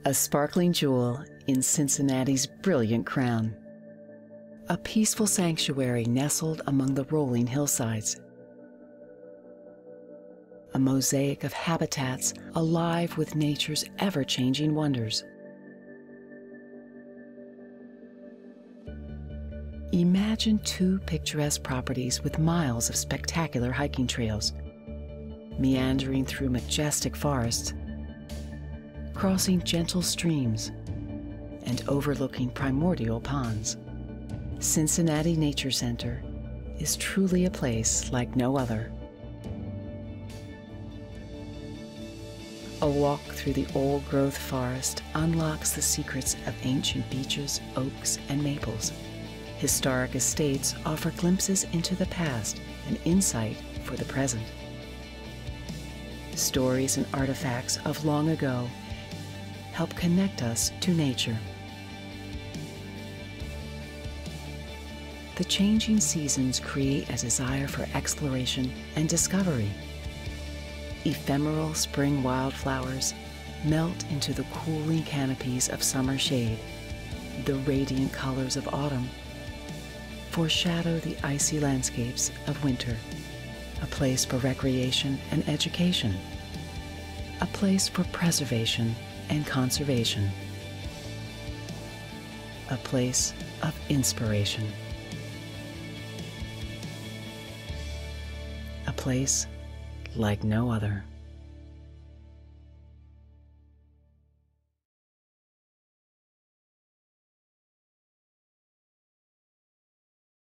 a sparkling jewel in Cincinnati's brilliant crown. A peaceful sanctuary nestled among the rolling hillsides. A mosaic of habitats alive with nature's ever-changing wonders. Imagine two picturesque properties with miles of spectacular hiking trails, meandering through majestic forests, crossing gentle streams, and overlooking primordial ponds. Cincinnati Nature Center is truly a place like no other. A walk through the old-growth forest unlocks the secrets of ancient beeches, oaks, and maples. Historic estates offer glimpses into the past and insight for the present. Stories and artifacts of long ago help connect us to nature. The changing seasons create a desire for exploration and discovery. Ephemeral spring wildflowers melt into the cooling canopies of summer shade. The radiant colors of autumn foreshadow the icy landscapes of winter. A place for recreation and education. A place for preservation and conservation. A place of inspiration. A place like no other.